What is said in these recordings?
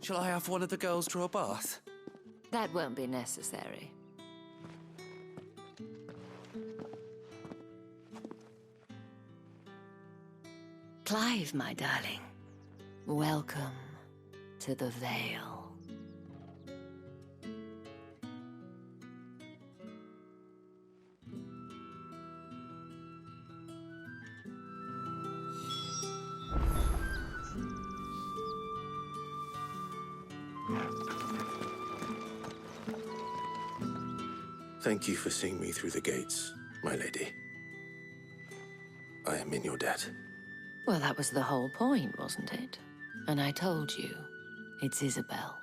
Shall I have one of the girls draw a bath? That won't be necessary. Clive, my darling. Welcome to the Vale. Thank you for seeing me through the gates, my lady. I am in your debt. Well, that was the whole point, wasn't it? And I told you, it's Isabel.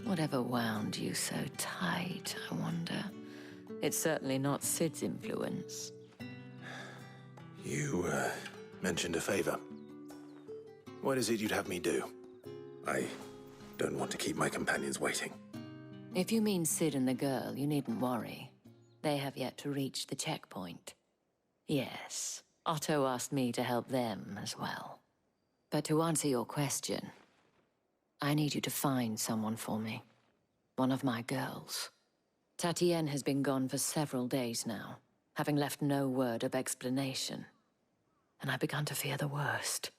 Whatever wound you so tight, I wonder. It's certainly not Sid's influence. You, mentioned a favor. What is it you'd have me do? I don't want to keep my companions waiting. If you mean Sid and the girl, you needn't worry. They have yet to reach the checkpoint. Yes, Otto asked me to help them as well. But to answer your question, I need you to find someone for me. One of my girls. Tatienne has been gone for several days now, having left no word of explanation. And I've begun to fear the worst.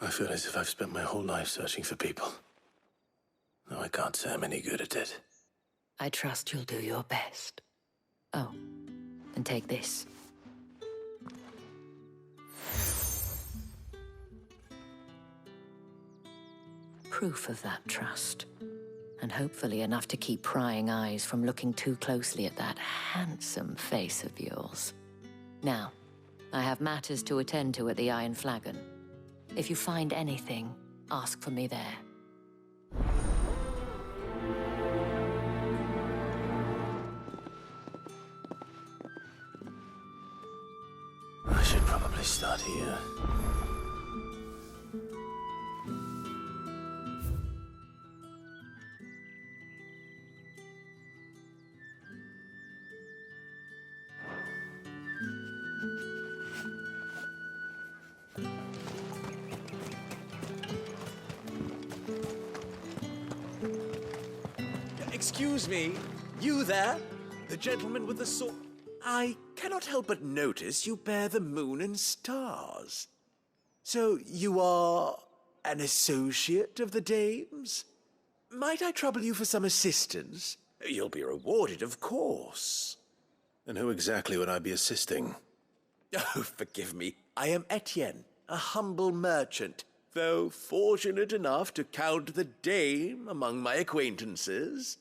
I feel as if I've spent my whole life searching for people. Though I can't say I'm any good at it. I trust you'll do your best. Oh, and take this. Proof of that trust. And hopefully enough to keep prying eyes from looking too closely at that handsome face of yours. Now, I have matters to attend to at the Iron Flagon. If you find anything, ask for me there. I should probably start here. Excuse me, you there? The gentleman with the sword? I cannot help but notice you bear the moon and stars. So you are an associate of the dames? Might I trouble you for some assistance? You'll be rewarded, of course. And who exactly would I be assisting? Oh, forgive me. I am Etienne, a humble merchant, though fortunate enough to count the dame among my acquaintances.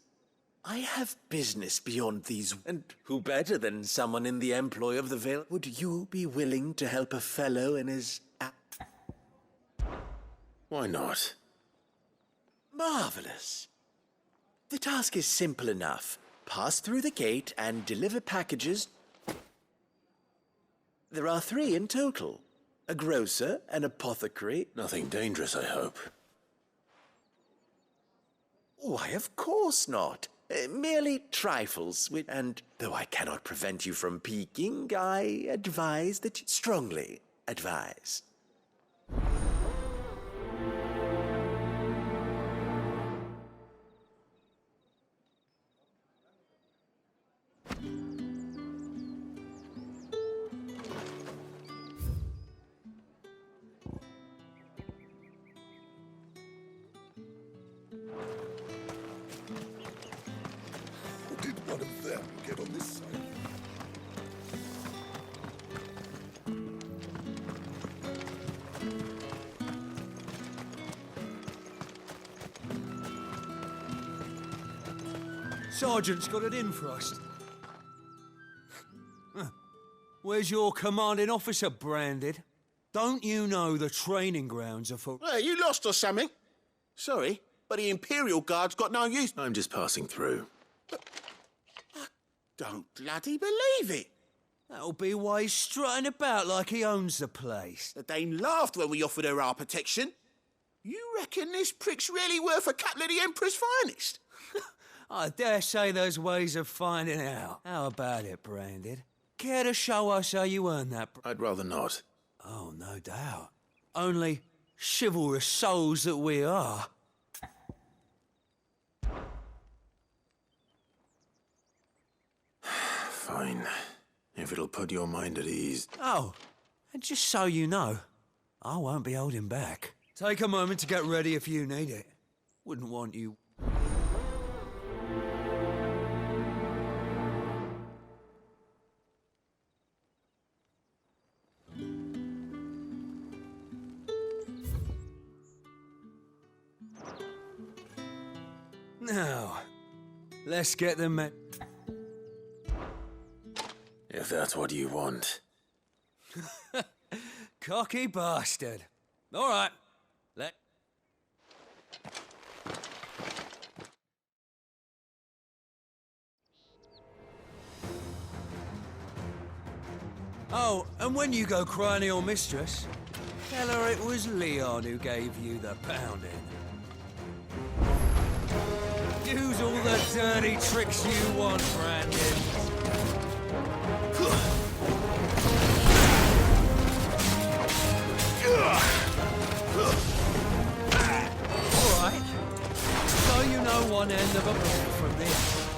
I have business beyond these, and who better than someone in the employ of the Vale? Would you be willing to help a fellow in his... Why not? Marvelous. The task is simple enough. Pass through the gate and deliver packages. There are 3 in total. A grocer, an apothecary... Nothing dangerous, I hope. Why, of course not. Merely trifles, and though I cannot prevent you from peeking, I advise that you strongly advise. Did one of them get on this side? Sergeant's got it in for us. Where's your commanding officer branded? Don't you know the training grounds are for... Hey, you lost or something? Sorry, but the Imperial Guard's got no use. I'm just passing through. I don't bloody believe it. That'll be why he's strutting about like he owns the place. The Dane laughed when we offered her our protection. You reckon this prick's really worth a couple of the Emperor's finest? I dare say there's ways of finding out. How about it, Branded? Care to show us how you earn that? I'd rather not. Oh, no doubt. Only chivalrous souls that we are. Fine. If it'll put your mind at ease. Oh, and just so you know, I won't be holding back. Take a moment to get ready if you need it. Wouldn't want you... Now, let's get the men... If that's what you want. Cocky bastard. All right, let... Oh, and when you go crying to your mistress, tell her it was Leon who gave you the pounding. Use all the dirty tricks you want, Brandon. All right. So you know one end of a ball from this.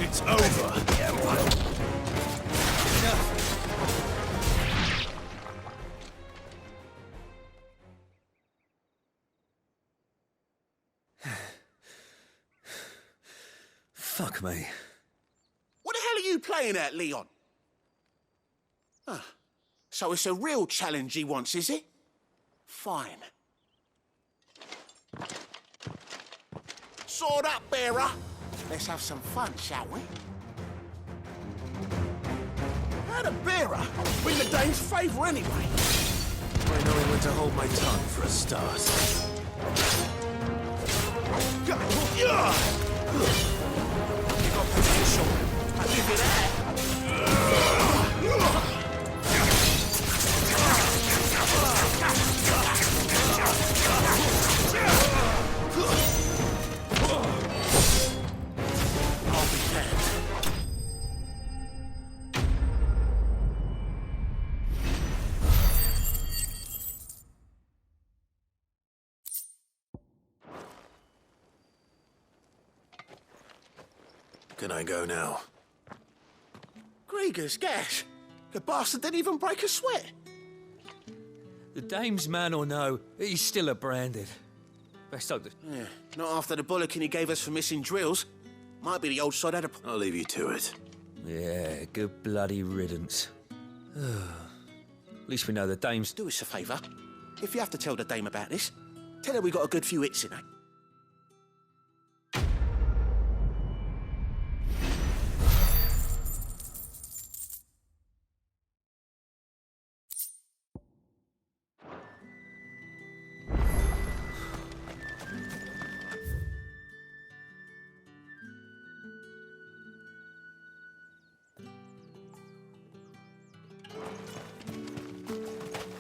It's over. Enough. Fuck me. What the hell are you playing at, Leon? Ah, so it's a real challenge he wants, is it? Fine. Sword up, bearer. Let's have some fun, shall we? How the bearer win the dame's favour anyway? By knowing when to hold my tongue for a start. You got potential. I'll give you that. I'll be dead. Can I go now? Grieger's gas. The bastard didn't even break a sweat. The dame's man or no, he's still a branded. Best hope that... Yeah, not after the bollocking he gave us for missing drills. Might be the old sod had a... I'll leave you to it. Yeah, good bloody riddance. At least we know the dame's... Do us a favour. If you have to tell the dame about this, tell her we got a good few hits in her.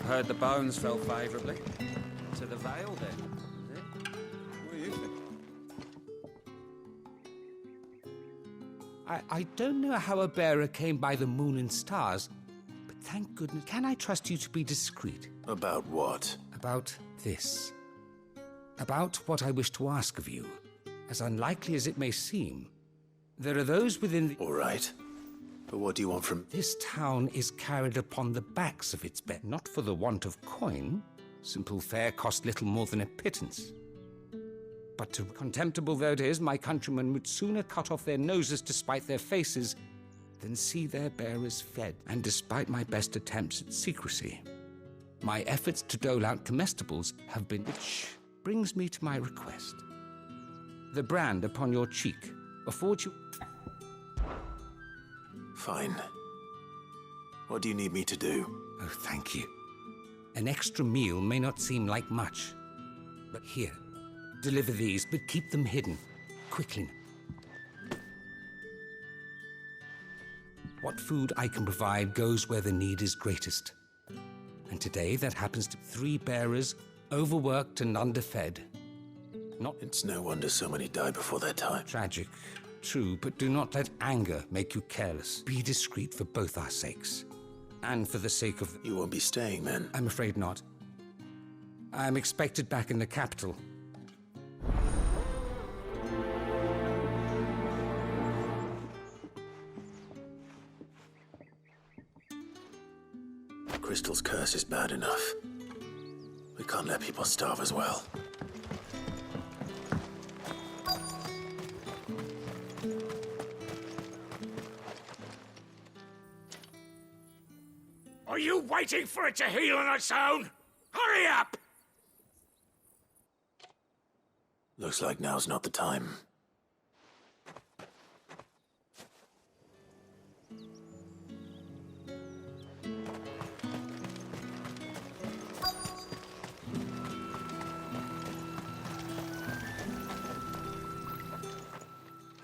Heard the bones fell favourably. To the Vale, then, is it? What do you think? I don't know how a bearer came by the moon and stars, but thank goodness. Can I trust you to be discreet? About what? About this. About what I wish to ask of you. As unlikely as it may seem, there are those within the... All right. But what do you want from... This town is carried upon the backs of its men, not for the want of coin. Simple fare cost little more than a pittance. But to contemptible though it is, my countrymen would sooner cut off their noses to spite their faces than see their bearers fed. And despite my best attempts at secrecy, my efforts to dole out comestibles have been... Which brings me to my request. The brand upon your cheek affords you... Fine. What do you need me to do? Oh, thank you. An extra meal may not seem like much, but here, deliver these, but keep them hidden. Quickly. What food I can provide goes where the need is greatest. And today that happens to 3 bearers, overworked and underfed. Not It's no wonder so many die before their time. tragic, true, but do not let anger make you careless. Be discreet for both our sakes. And for the sake of... You won't be staying, then? I'm afraid not. I'm expected back in the capital. Crystal's curse is bad enough. We can't let people starve as well. Are you waiting for it to heal on its own? Hurry up! Looks like now's not the time.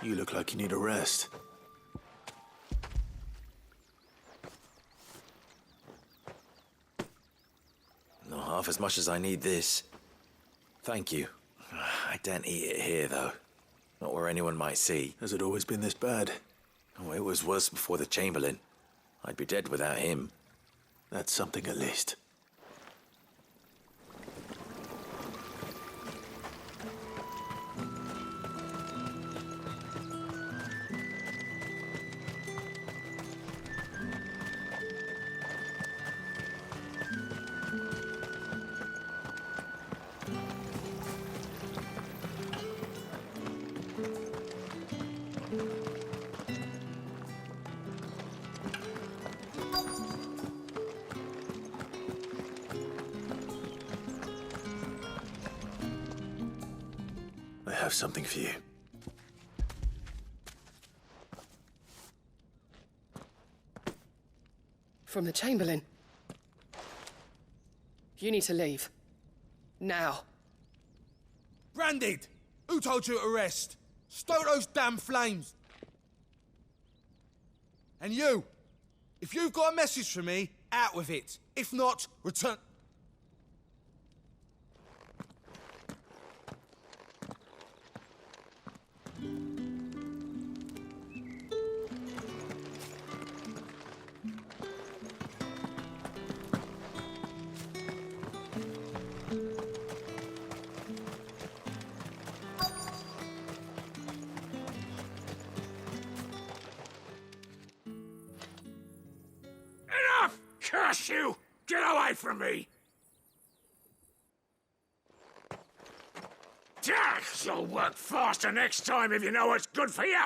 You look like you need a rest. Not half as much as I need this. Thank you. I daren't eat it here, though. Not where anyone might see. Has it always been this bad? Oh, it was worse before the Chamberlain. I'd be dead without him. That's something at least. I have something for you. From the Chamberlain. You need to leave. Now. Branded! Who told you to rest? Stoke those damn flames! And you! If you've got a message for me, out with it. If not, return... Enough! Curse you! Get away from me! You'll work faster next time if you know what's good for you!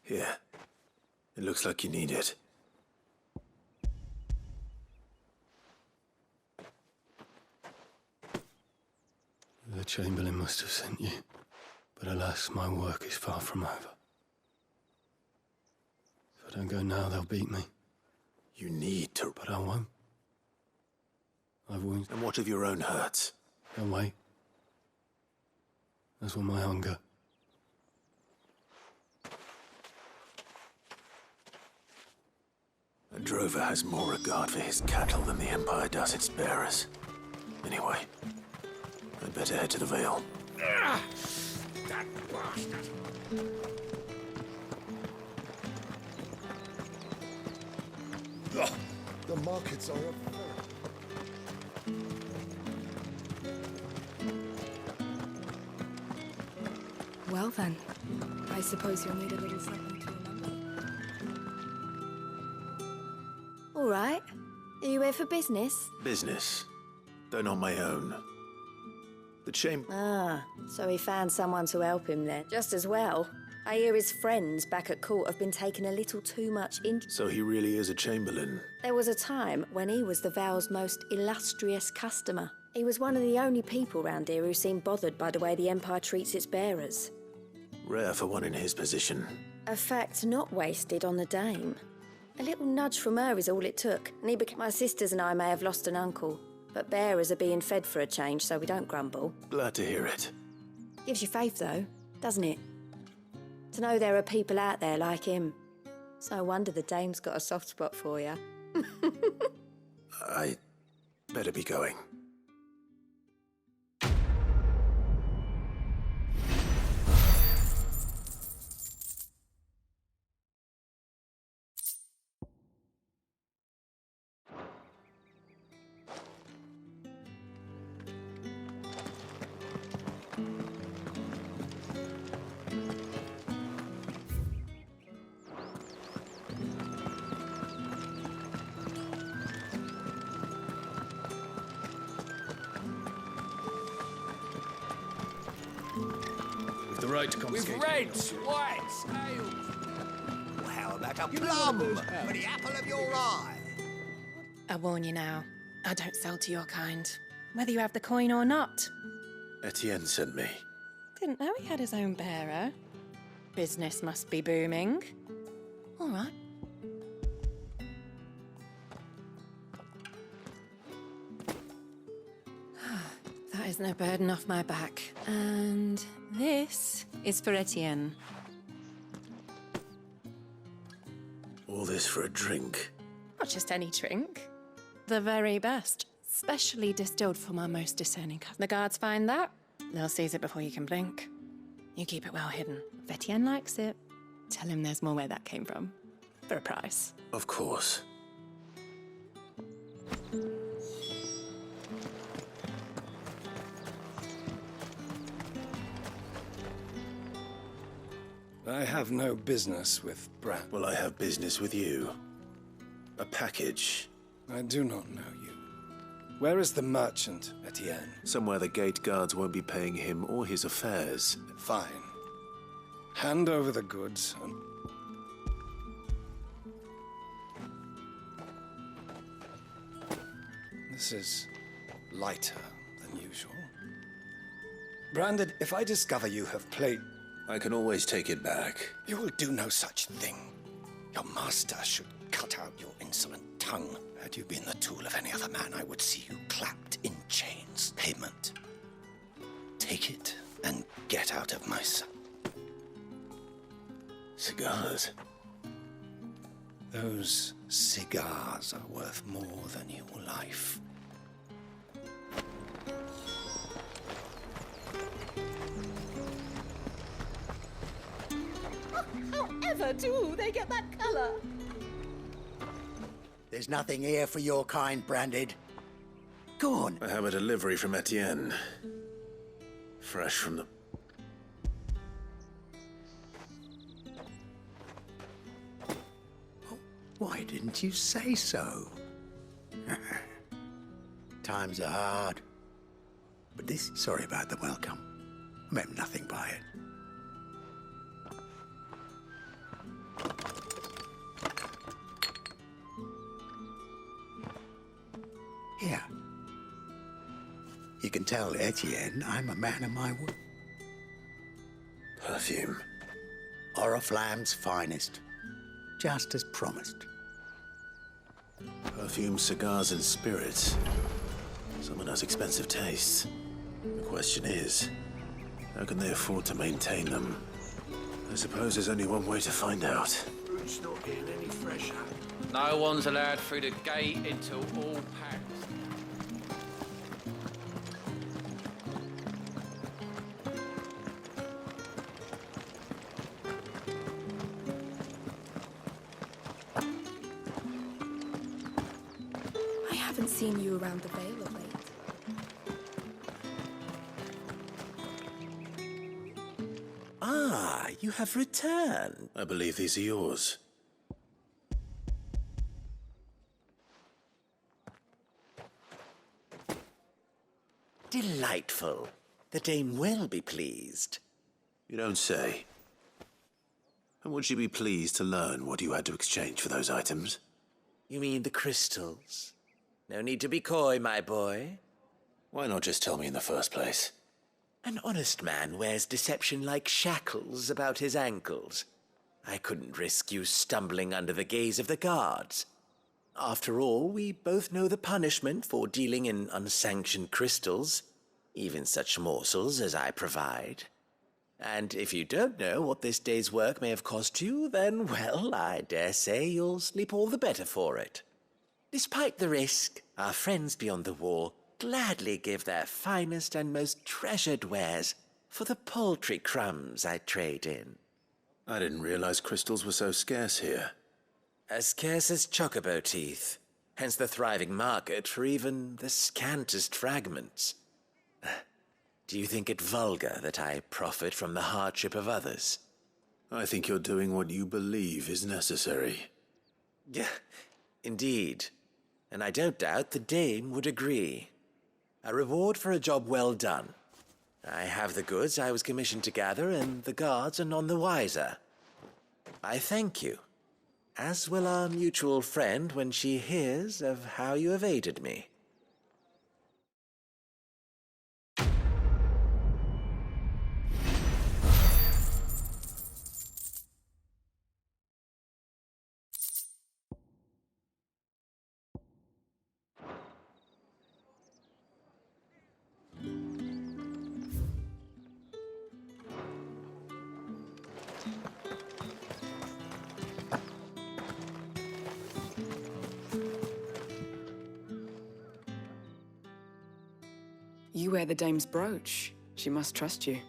Here. It looks like you need it. The Chamberlain must have sent you. But alas, my work is far from over. If I don't go now, they'll beat me. You need to... But I won't. I've wounds. And what of your own hurts? Don't wait. That's what my hunger. A drover has more regard for his cattle than the Empire does its bearers. Anyway, I'd better head to the Vale. That bastard! The markets are up. Well then, I suppose you'll need a little something to remember. All right. Are you here for business? Business, though not my own. The Ah, so he found someone to help him then. Just as well. I hear his friends back at court have been taking a little too much interest. So he really is a Chamberlain. There was a time when he was the Vale's most illustrious customer. He was one of the only people round here who seemed bothered by the way the Empire treats its bearers. Rare for one in his position. A fact not wasted on the dame. A little nudge from her is all it took, and he became... My sisters and I may have lost an uncle, but bearers are being fed for a change, so we don't grumble. Glad to hear it. Gives you faith, though, doesn't it? To know there are people out there like him. It's no wonder the dame's got a soft spot for you. I better be going. the right to confiscate. With reds, whites, ales. Well, how about a plum for the apple of your eye? I warn you now, I don't sell to your kind, whether you have the coin or not. Etienne sent me. Didn't know he had his own bearer. Business must be booming. All right. That is no burden off my back. And this is for Etienne. All this for a drink. Not just any drink. The very best. Specially distilled for my most discerning cousin. The guards find that, they'll seize it before you can blink. You keep it well hidden. If Etienne likes it, tell him there's more where that came from. For a price. Of course. I have no business with Brat. Well, I have business with you. A package. I do not know you. Where is the merchant, Etienne? Somewhere the gate guards won't be paying him or his affairs. Fine. Hand over the goods and... This is lighter than usual. Branded, if I discover you have played... I can always take it back. You will do no such thing. Your master should cut out your insolent tongue. Had you been the tool of any other man, I would see you clapped in chains. Payment. Take it and get out of my sight. Cigars? Those cigars are worth more than your life. However do they get that colour? There's nothing here for your kind, Branded. Go on. I have a delivery from Etienne. Fresh from the... Why didn't you say so? Times are hard. But this... Sorry about the welcome. I meant nothing by it. Here. You can tell Etienne I'm a man of my word. Perfume. Oriflamme's finest. Just as promised. Perfume, cigars, and spirits. Someone has expensive tastes. The question is, how can they afford to maintain them? I suppose there's only one way to find out. Fruit's not getting any fresher. No one's allowed through the gate until all packed. I haven't seen you around the Vale of late. Ah, you have returned. I believe these are yours. Delightful. The dame will be pleased. You don't say. And would she be pleased to learn what you had to exchange for those items? You mean the crystals? No need to be coy, my boy. Why not just tell me in the first place? An honest man wears deception like shackles about his ankles. I couldn't risk you stumbling under the gaze of the guards. After all, we both know the punishment for dealing in unsanctioned crystals, even such morsels as I provide. And if you don't know what this day's work may have cost you, then, well, I dare say you'll sleep all the better for it. Despite the risk, our friends beyond the wall gladly give their finest and most treasured wares for the paltry crumbs I trade in. I didn't realize crystals were so scarce here. As scarce as chocobo teeth, hence the thriving market for even the scantest fragments. Do you think it vulgar that I profit from the hardship of others? I think you're doing what you believe is necessary. Yeah, indeed. And I don't doubt the dame would agree. A reward for a job well done. I have the goods I was commissioned to gather, and the guards are none the wiser. I thank you, as will our mutual friend when she hears of how you have aided me. You wear the dame's brooch. She must trust you.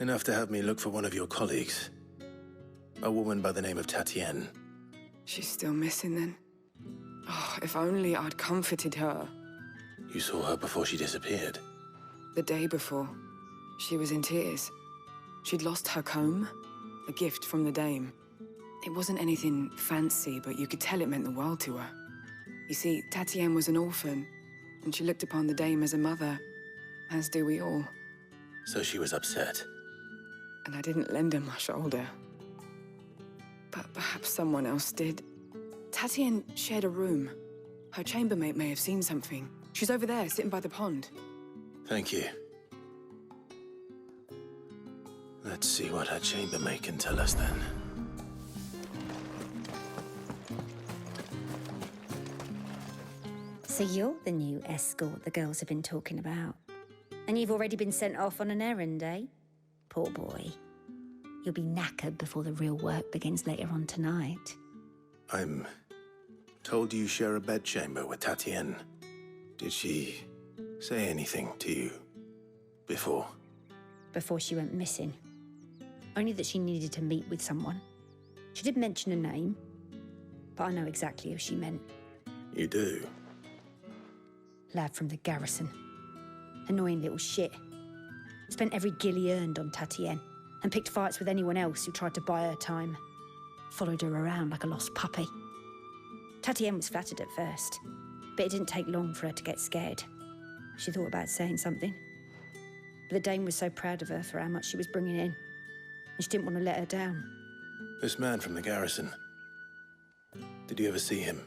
Enough to have me look for one of your colleagues. A woman by the name of Tatienne. She's still missing then. Oh, if only I'd comforted her. You saw her before she disappeared. The day before, she was in tears. She'd lost her comb, a gift from the dame. It wasn't anything fancy, but you could tell it meant the world to her. You see, Tatienne was an orphan, and she looked upon the dame as a mother, as do we all. So she was upset. And I didn't lend her my shoulder. But perhaps someone else did. Tatienne shared a room. Her chambermaid may have seen something. She's over there, sitting by the pond. Thank you. Let's see what her chambermaid can tell us then. So you're the new escort the girls have been talking about. And you've already been sent off on an errand, eh? Poor boy. You'll be knackered before the real work begins later on tonight. I'm told you share a bedchamber with Tatienne. Did she say anything to you before? Before she went missing. Only that she needed to meet with someone. She did mention a name, but I know exactly who she meant. You do? Lad from the garrison. Annoying little shit. Spent every guil he earned on Tatienne, and picked fights with anyone else who tried to buy her time. Followed her around like a lost puppy. Tatienne was flattered at first, but it didn't take long for her to get scared. She thought about saying something. But the dame was so proud of her for how much she was bringing in, and she didn't want to let her down. This man from the garrison. Did you ever see him?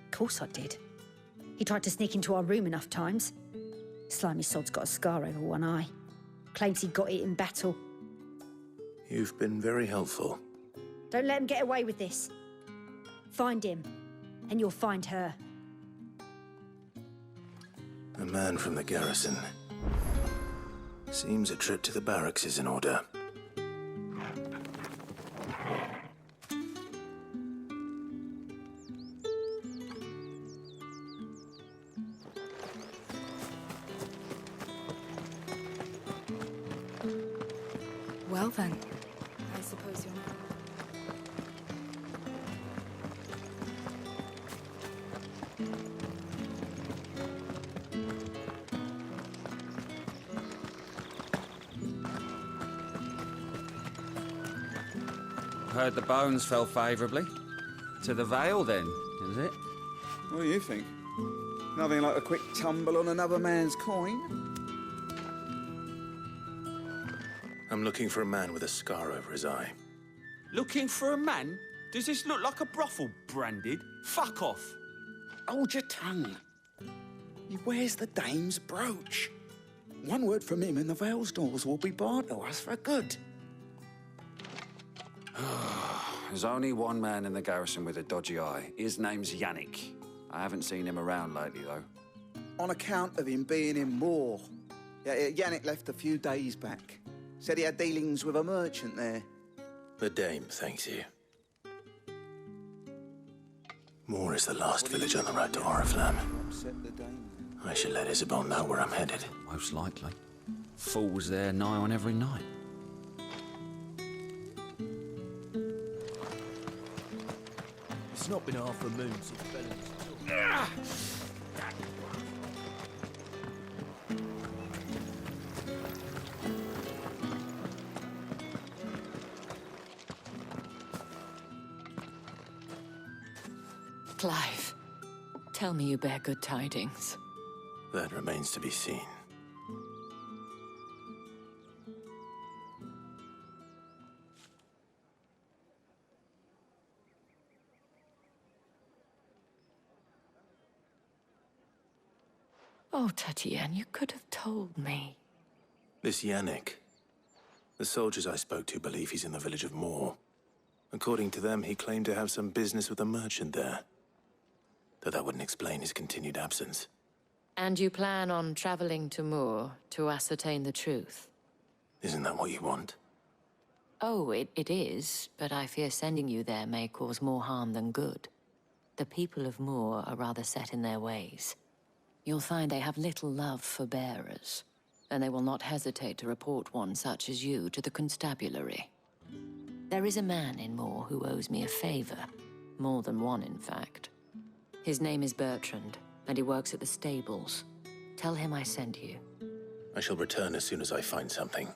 Of course I did. He tried to sneak into our room enough times. Slimy sod's got a scar over one eye. Claims he got it in battle. You've been very helpful. Don't let him get away with this. Find him, and you'll find her. A man from the garrison. Seems a trip to the barracks is in order. Well then, I suppose you're not. Heard the bones fell favourably. To the Vale, then, is it? What do you think? Nothing like a quick tumble on another man's coin? I'm looking for a man with a scar over his eye. Looking for a man? Does this look like a brothel, Branded? Fuck off. Hold your tongue. He wears the dame's brooch. One word from him and the Vale's doors will be barred to us for good. There's only one man in the garrison with a dodgy eye. His name's Yannick. I haven't seen him around lately, though. On account of him being in war. Yeah, Yannick left a few days back. Said he had dealings with a merchant there. The dame thanks you. Moor is the last village on the road to Oriflamme. I should let Isabel know where I'm headed. Most likely. Fool's there nigh on every night. It's not been half a moon since Bellamy's. Clive, tell me you bear good tidings. That remains to be seen. Oh, Tatienne, you could have told me. This Yannick. The soldiers I spoke to believe he's in the village of Moor. According to them, he claimed to have some business with a merchant there. Though that wouldn't explain his continued absence. And you plan on traveling to Moor to ascertain the truth? Isn't that what you want? Oh, it is, but I fear sending you there may cause more harm than good. The people of Moor are rather set in their ways. You'll find they have little love for bearers, and they will not hesitate to report one such as you to the constabulary. There is a man in Moor who owes me a favor. More than one, in fact. His name is Bertrand, and he works at the stables. Tell him I sent you. I shall return as soon as I find something.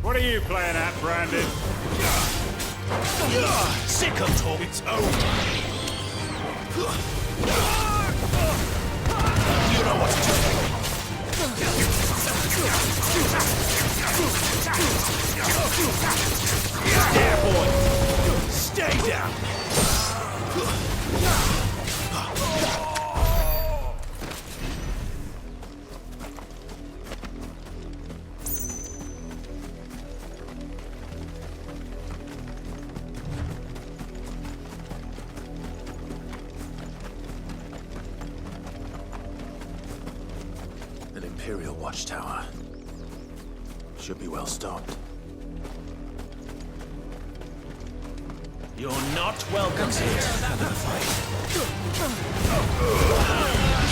What are you playing at, Brandon? Sick of talk. It's over. You know what to do. There, boy. Stay down. Imperial watchtower. Should be well stocked. You're not welcome here.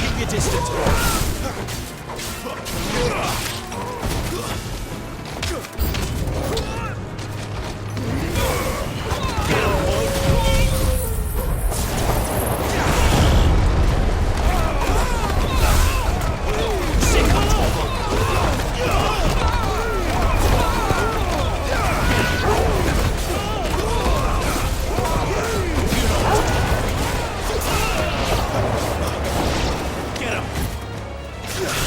Keep your distance. Get him!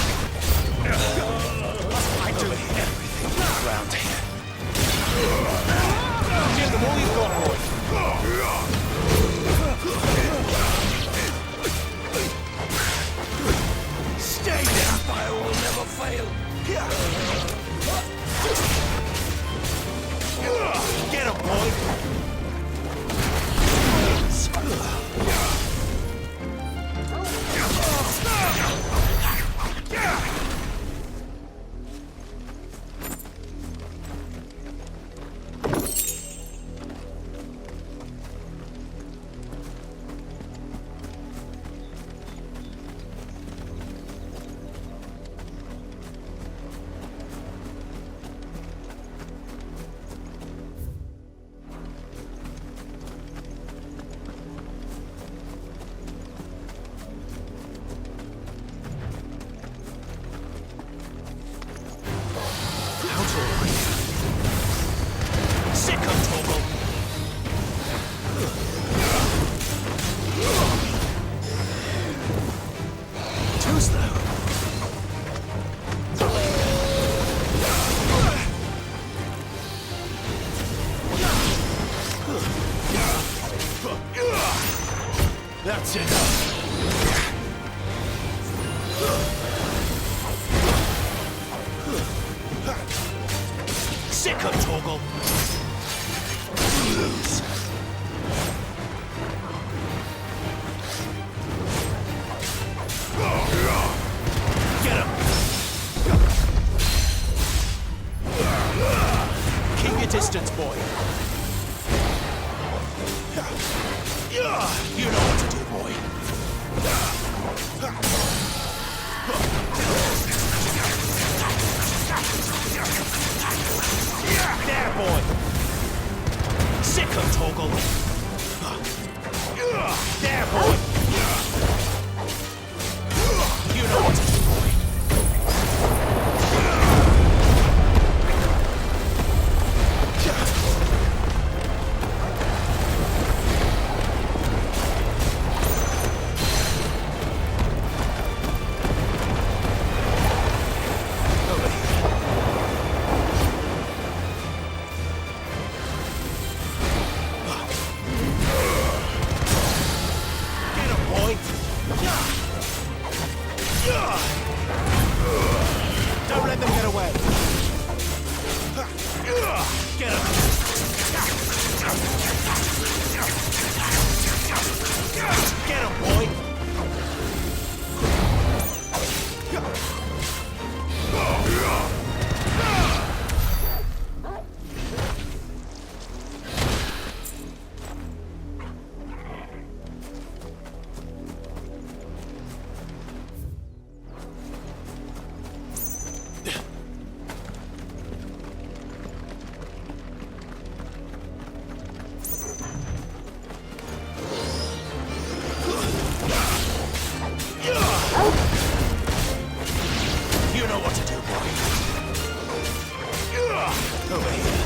That's enough. Sick of Torgal. Lose. Get him. Keep your distance, boy. You know what to do, boy. There, boy. Sick of Torgal. There, boy. You know what to do, boy. Don't let them get away. Get him. Get him, boy. You know what to do, boy. Over here.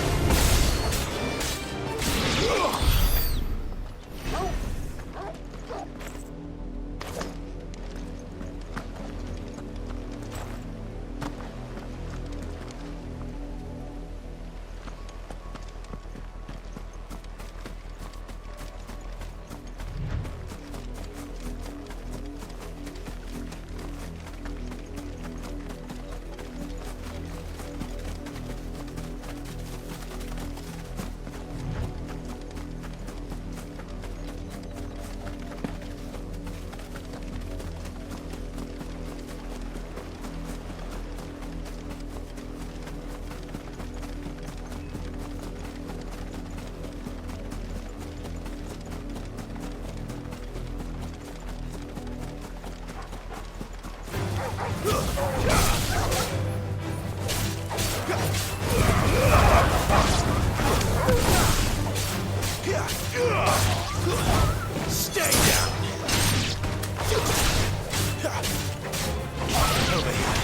Stay down. Over here.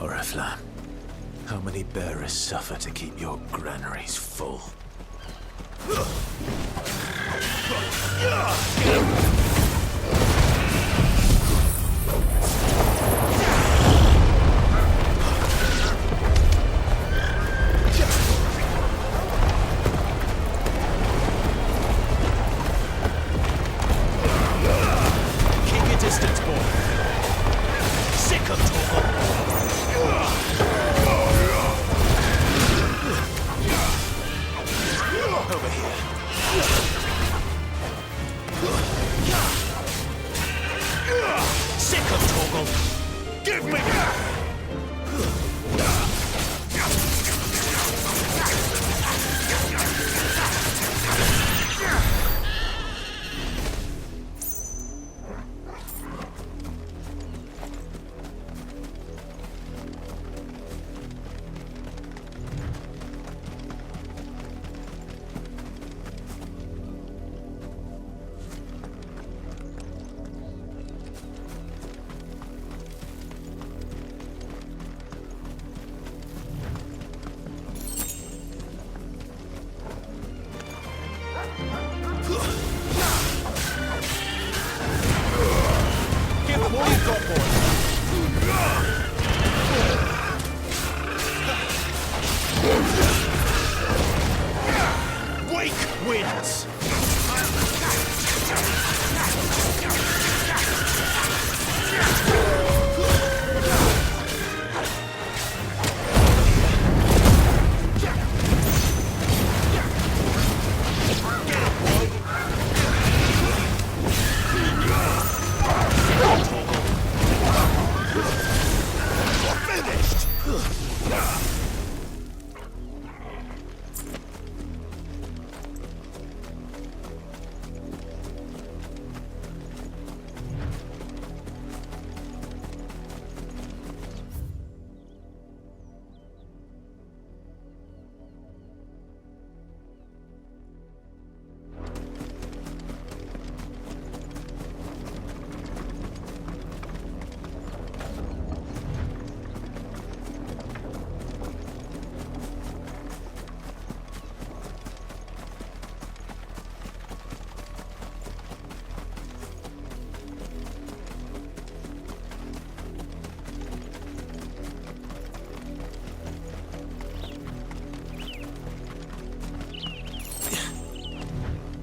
Oriflamme, how many bearers suffer to keep your granaries full? Keep your distance, boy. Sick of Torgal. Over here. Sick of Torgal. Give me that! Give them all you've got, boy. Wake wins.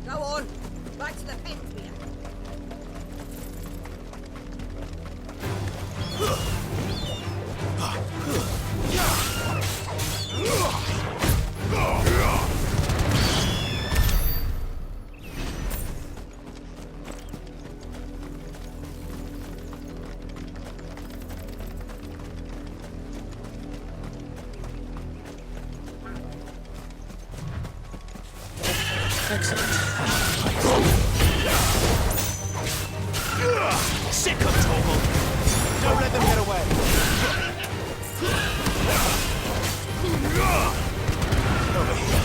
Go on, back to the pens, Mia. Excellent. Sick of Torgal! Don't let them get away! Over here.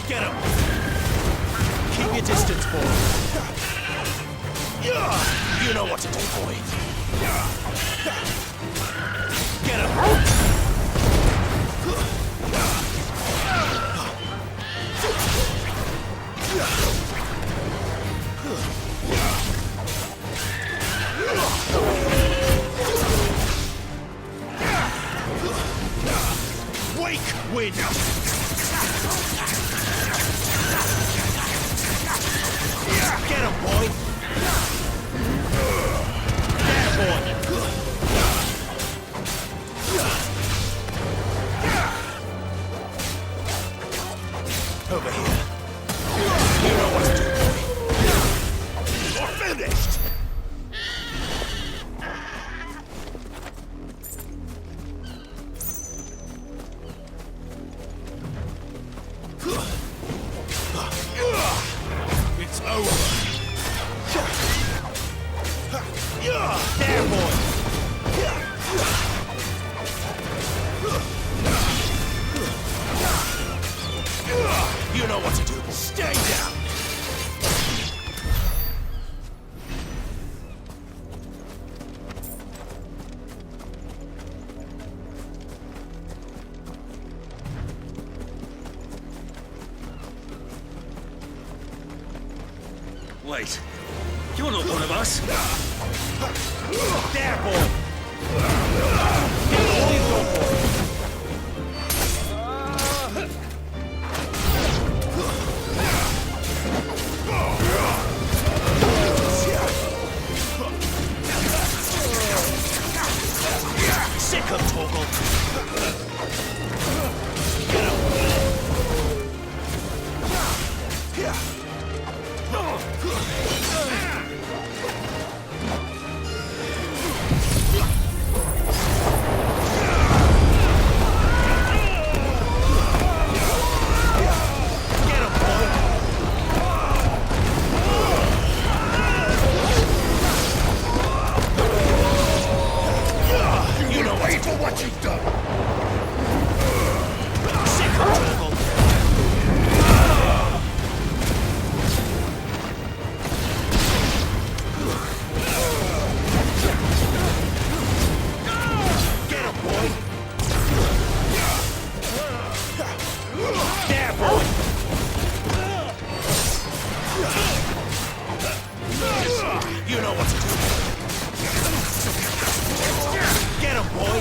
Get him! Keep your distance, boy. You know what to do, boy. Get him! Wake, wind! Get him, boy! There, boy! Over here. You know what to do, boy. You're finished! It's over. There, boy. You know what to do. Stay down. Wait. You're not one of us. There, boy. What you go for? Sick of Torgal. Get him. What you've done! Sick of Torgal! Get him, boy! There, boy! You know what to do! Get him, boy!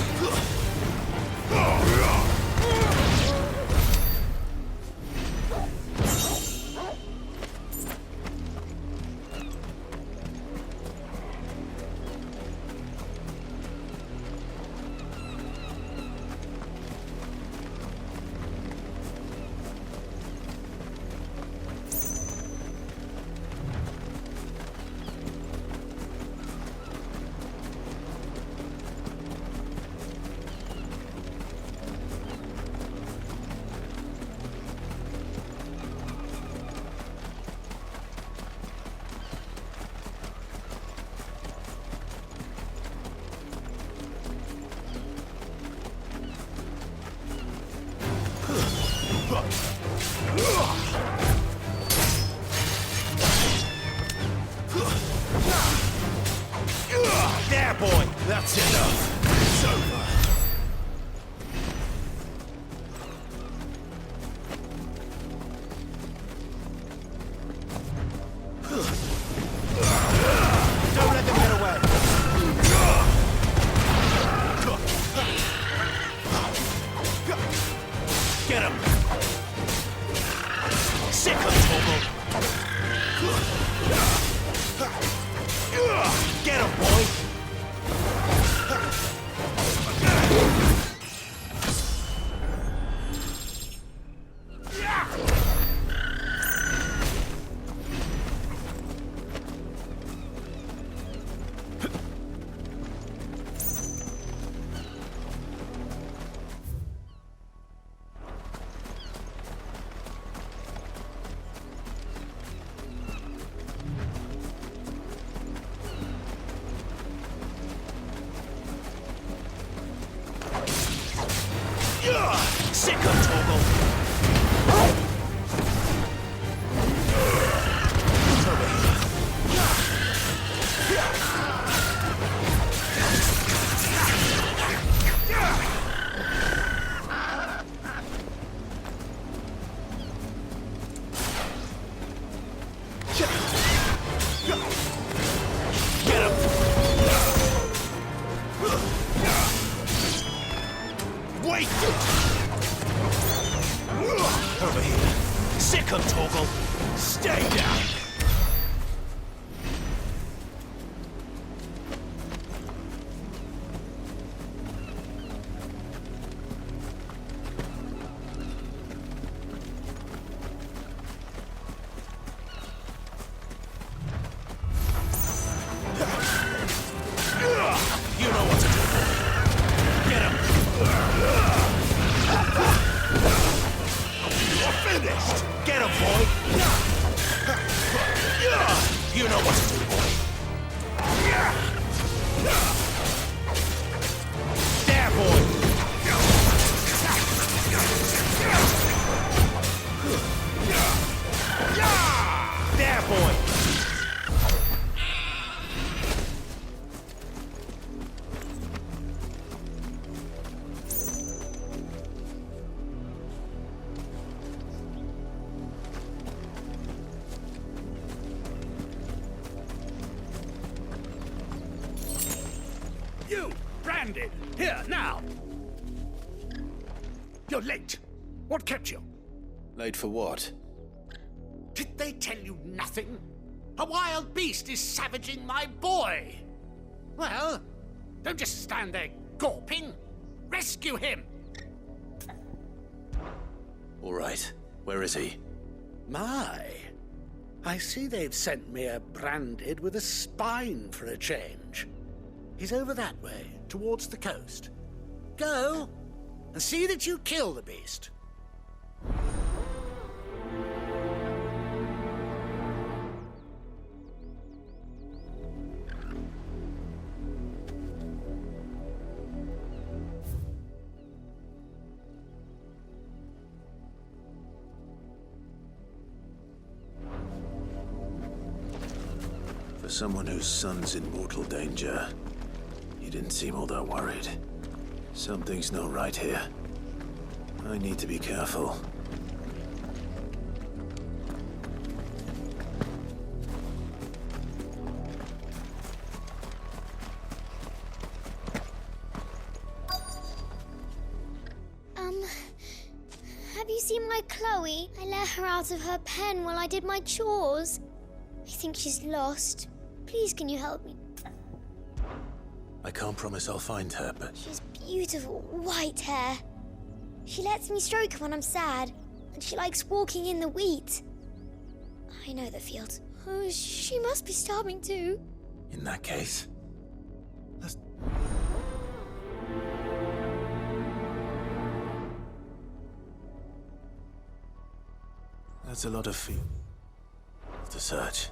There, boy! That's enough. It's over. Don't let them get away. Get him. Sick of Torgal. Get him, boy. Sick of Torgal! Wait! Over here. Sick of Torgal. Stay down. You know what to do. Get him. You're finished. Get him, boy. You know what to do, boy. There, boy. There, boy. You, branded, here, now! You're late. What kept you? Late for what? Did they tell you nothing? A wild beast is savaging my boy! Well, don't just stand there gawping. Rescue him! All right. Where is he? My, I see they've sent me a branded with a spine for a change. He's over that way, towards the coast. Go, and see that you kill the beast. For someone whose son's in mortal danger, you didn't seem all that worried. Something's not right here. I need to be careful. Have you seen my Chloe? I let her out of her pen while I did my chores. I think she's lost. Please, can you help me? I can't promise I'll find her, but... She's beautiful, white hair. She lets me stroke her when I'm sad, and she likes walking in the wheat. I know the field. Oh, she must be starving too. In that case... That's a lot of to search.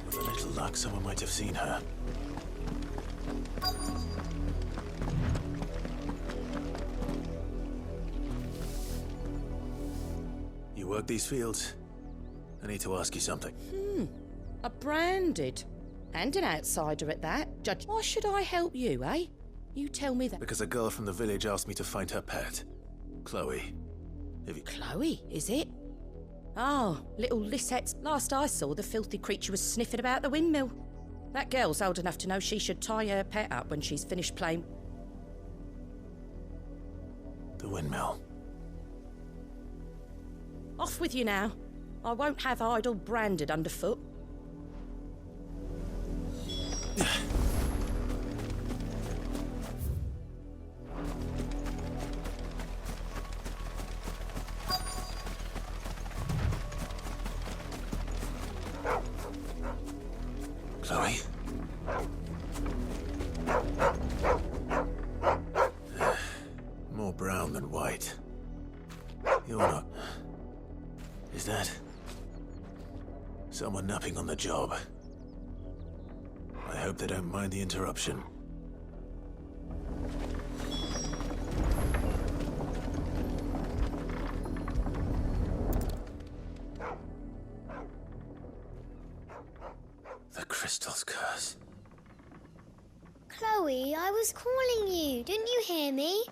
With a little luck, someone might have seen her. You work these fields? I need to ask you something. A branded. And an outsider at that. Judge, why should I help you, eh? You tell me that. Because a girl from the village asked me to find her pet. Chloe. Chloe, is it? Oh, little Lissette's. Last I saw, the filthy creature was sniffing about the windmill. That girl's old enough to know she should tie her pet up when she's finished playing. The windmill. Off with you now. I won't have idle branded underfoot. Chloe? More brown than white. You're not... Is that... someone napping on the job? I hope they don't mind the interruption. The crystal's curse. Chloe, I was calling you. Didn't you hear me?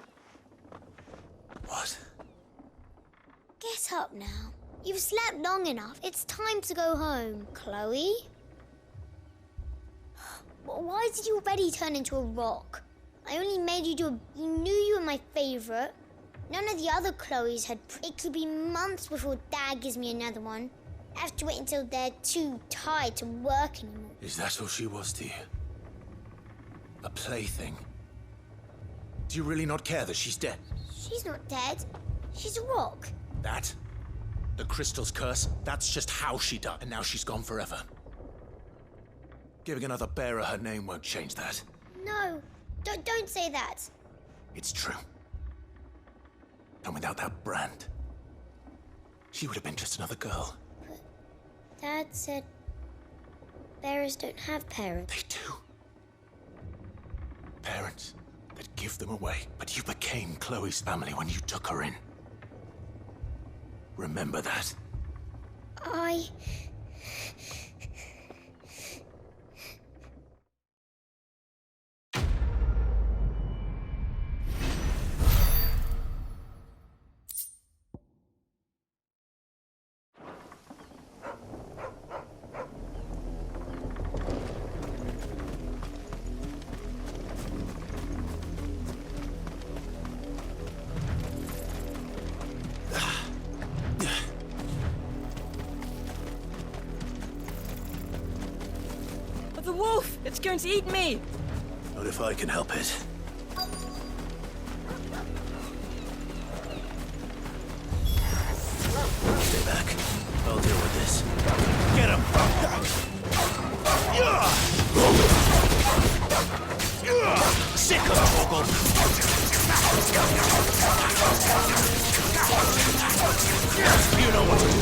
What? Get up now. You've slept long enough. It's time to go home. Chloe? Why did you already turn into a rock? I only made you do a... You knew you were my favourite. None of the other Chloes had... It could be months before Dad gives me another one. I have to wait until they're too tired to work anymore. Is that all she was to you? A plaything? Do you really not care that she's dead? She's not dead. She's a rock. That? The crystal's curse? That's just how she died, and now she's gone forever. Giving another bearer her name won't change that. No, don't say that. It's true. And without that brand, she would have been just another girl. But Dad said bearers don't have parents. They do. Parents that give them away. But you became Chloe's family when you took her in. Remember that. The wolf! It's going to eat me! Not if I can help it. Stay back. I'll deal with this. Get him! Sick of Torgal! You know what to do.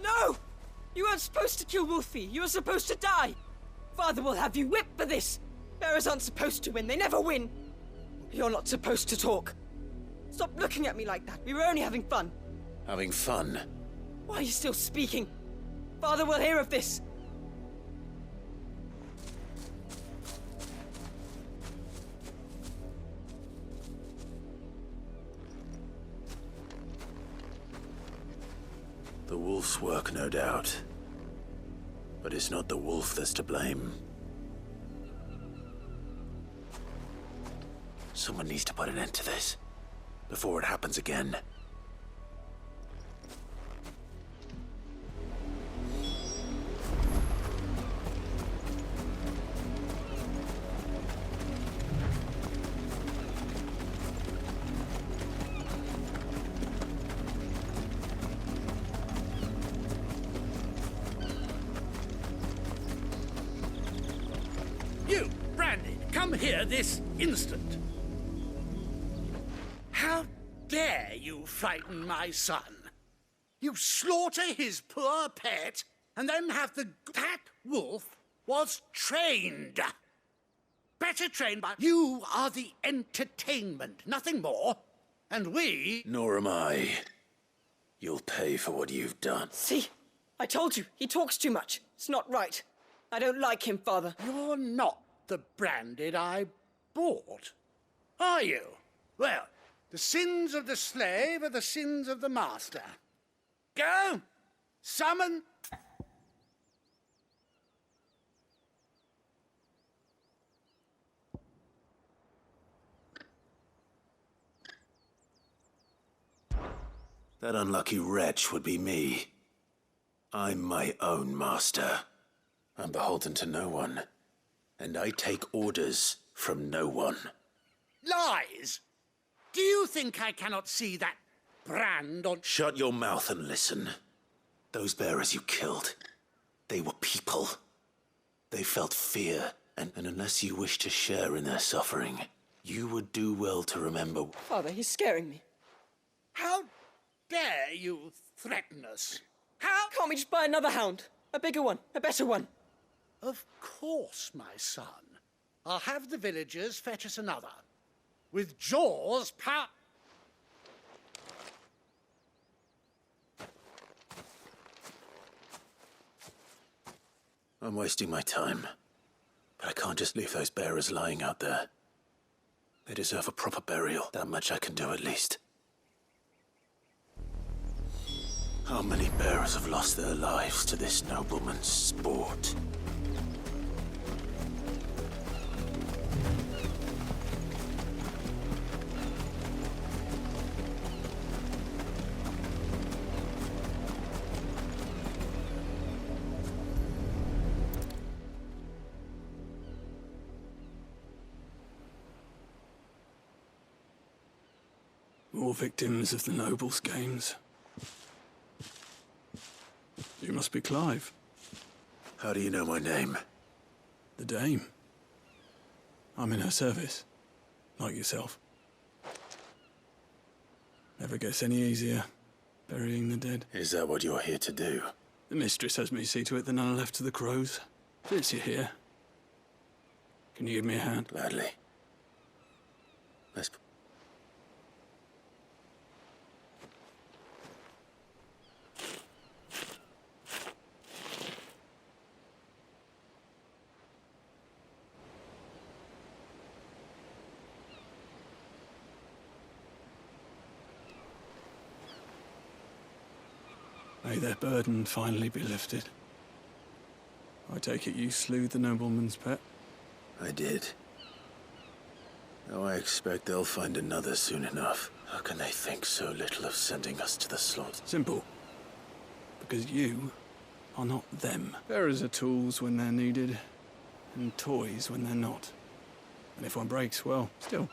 No! You weren't supposed to kill Wolfie. You were supposed to die. Father will have you whipped for this. Bearers aren't supposed to win. They never win. You're not supposed to talk. Stop looking at me like that. We were only having fun. Having fun? Why are you still speaking? Father will hear of this. The wolf's work, no doubt. But it's not the wolf that's to blame. Someone needs to put an end to this, before it happens again. You, Brandy, come here this instant. How dare you frighten my son? You slaughter his poor pet, and then have the... That wolf was trained. Better trained by... You are the entertainment, nothing more. And we... Nor am I. You'll pay for what you've done. See? I told you, he talks too much. It's not right. I don't like him, Father. You're not the Branded I bought, are you? Well, the sins of the slave are the sins of the master. Go! Summon... That unlucky wretch would be me. I'm my own master. I'm beholden to no one. And I take orders from no one. Lies! Do you think I cannot see that brand on... Shut your mouth and listen. Those bearers you killed, they were people. They felt fear, and unless you wish to share in their suffering, you would do well to remember... Father, he's scaring me. How dare you threaten us? How? Can't we just buy another hound? A bigger one, a better one. Of course, my son. I'll have the villagers fetch us another. With jaws power... I'm wasting my time. But I can't just leave those bearers lying out there. They deserve a proper burial. That much I can do at least. How many bearers have lost their lives to this nobleman's sport? More victims of the nobles' games. You must be Clive. How do you know my name? The Dame. I'm in her service, like yourself. Never gets any easier, burying the dead. Is that what you're here to do? The mistress has me see to it that none are left to the crows. Since you're here, can you give me a hand? Gladly. Let's... May their burden finally be lifted. I take it you slew the nobleman's pet? I did. Now I expect they'll find another soon enough. How can they think so little of sending us to the slaughter? Simple. Because you are not them. Bearers are tools when they're needed, and toys when they're not. And if one breaks, well, still.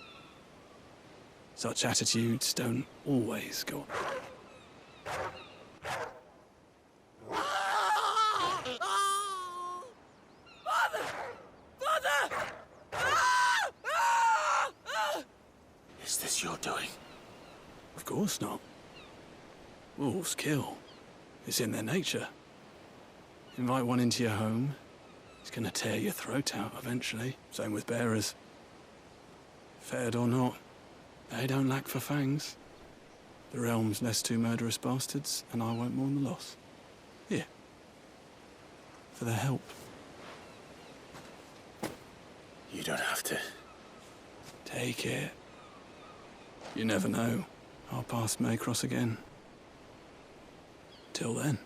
Such attitudes don't always go on. Is this your doing? Of course not. Wolves kill. It's in their nature. Invite one into your home, he's gonna tear your throat out eventually. Same with bearers. Fed or not, they don't lack for fangs. The realm's less two murderous bastards, and I won't mourn the loss. Here. For their help. You don't have to. Take it. You never know. Our paths may cross again. Till then.